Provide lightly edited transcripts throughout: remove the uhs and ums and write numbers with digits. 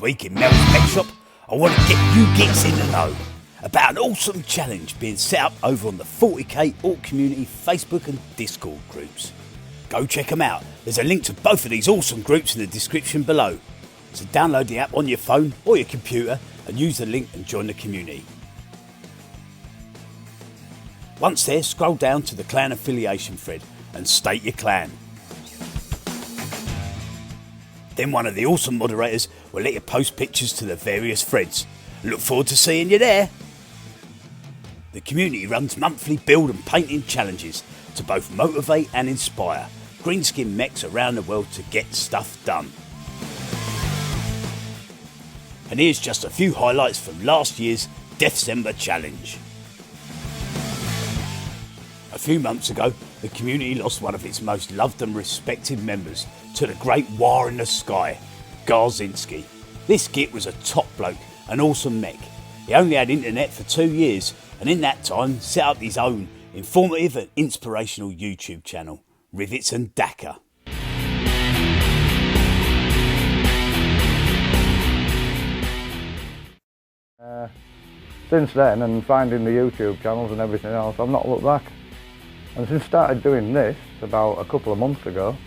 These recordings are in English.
week in Mel's Pet Shop, I want to get you geeks in the know about an awesome challenge being set up over on the 40K Ork Community Facebook and Discord groups. Go check them out. There's a link to both of these awesome groups in the description below. So download the app on your phone or your computer and use the link and join the community. Once there, scroll down to the clan affiliation thread and state your clan. Then one of the awesome moderators will let you post pictures to the various threads. Look forward to seeing you there. The community runs monthly build and painting challenges to both motivate and inspire greenskin mechs around the world to get stuff done. And here's just a few highlights from last year's December challenge. A few months ago, the community lost one of its most loved and respected members to the Great WAAAAAAAAAAAH, Gar Zinski. This git was a top bloke, an awesome mech. He only had internet for 2 years and in that time set up his own informative and inspirational YouTube channel, Rivets and Dakar. Since then, and finding the YouTube channels and everything else, I've not looked back. And since I started doing this about a couple of months ago,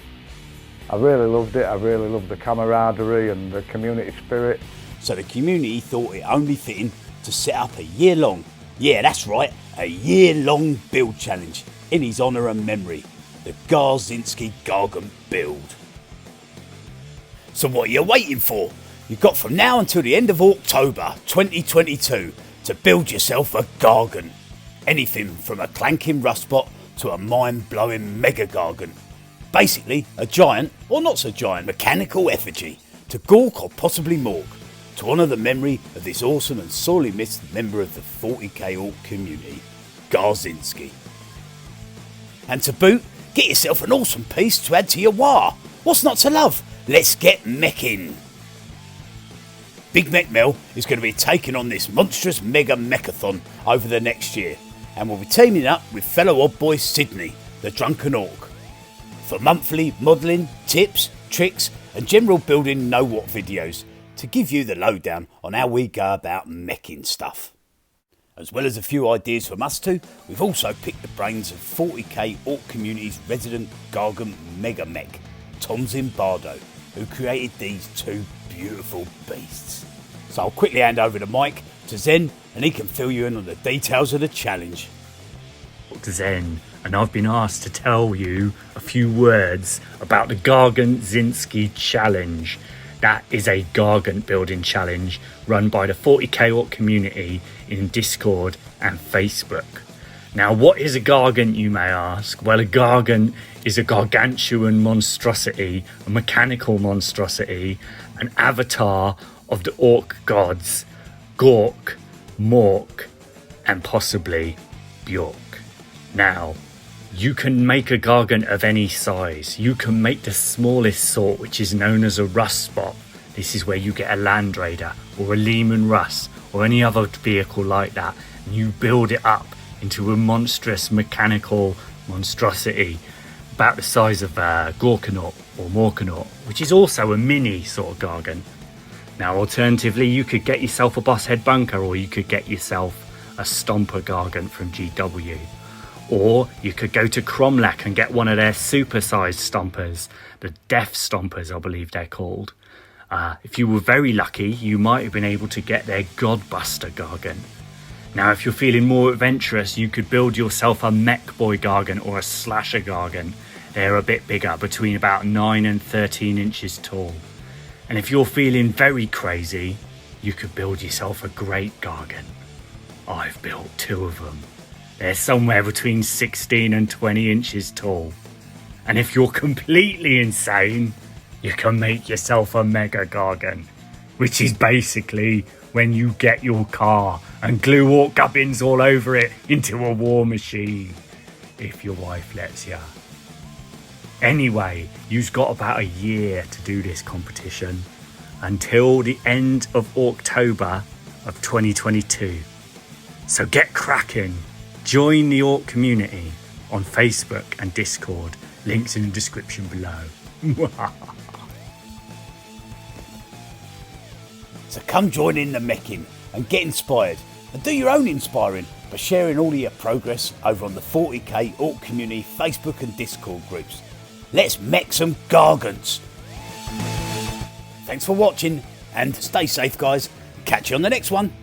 I really loved it. I really loved the camaraderie and the community spirit. So the community thought it only fitting to set up a year-long, yeah that's right, a year-long build challenge in his honour and memory, the Gar Zinski Gargant build. So what are you waiting for? You've got from now until the end of October 2022 to build yourself a Gargant. Anything from a clanking rustbot to a mind-blowing mega Gargant. Basically a giant, or not so giant, mechanical effigy to Gork or possibly Mork, to honour the memory of this awesome and sorely missed member of the 40K Ork community, Gar Zinski. And to boot, get yourself an awesome piece to add to your WAAAAAAAAH. What's not to love? Let's get Mekkin. Big Mech Mel is going to be taking on this monstrous mega mechathon over the next year, and we'll be teaming up with fellow odd boy Sydney, the Drunken Ork, for monthly modelling, tips, tricks and general building know-what videos to give you the lowdown on how we go about meching stuff. As well as a few ideas from us two, we've also picked the brains of 40K Ork Community's resident Gargant mega mech, Tom Zimbardo, who created these two beautiful beasts. So I'll quickly hand over the mic to Zen and he can fill you in on the details of the challenge. Zen, and I've been asked to tell you a few words about the Gargant Zinski challenge. That is a Gargant building challenge run by the 40K Ork community in Discord and Facebook. Now, what is a Gargant, you may ask? Well, a Gargant is a gargantuan monstrosity, a mechanical monstrosity, an avatar of the Ork gods, Gork, Mork, and possibly Bjork. Now, you can make a Gargant of any size. You can make the smallest sort, which is known as a rust spot. This is where you get a Land Raider or a Lehman Russ or any other vehicle like that, and you build it up into a monstrous mechanical monstrosity about the size of Gorkanaut or Morkanaut, which is also a mini sort of Gargant. Now, alternatively, you could get yourself a Boss Head Bunker, or you could get yourself a Stomper Gargant from GW. Or you could go to Cromlech and get one of their super-sized stompers, the Death Stompers, I believe they're called. If you were very lucky, you might have been able to get their Godbuster Gargant. Now, if you're feeling more adventurous, you could build yourself a Mech Boy Gargant or a Slasher Gargant. They're a bit bigger, between about 9 and 13 inches tall. And if you're feeling very crazy, you could build yourself a Great Gargant. I've built 2 of them. They're somewhere between 16 and 20 inches tall. And if you're completely insane, you can make yourself a Mega Gargant, which is basically when you get your car and glue Ork gubbins all over it into a war machine, if your wife lets you. Anyway, you've got about a year to do this competition until the end of October of 2022. So get cracking. Join the Ork community on Facebook and Discord. Links in the description below. So come join in the Mekkin and get inspired, and do your own inspiring by sharing all of your progress over on the 40K Ork Community Facebook and Discord groups. Let's mek some Gargants! Thanks for watching, and stay safe guys. Catch you on the next one.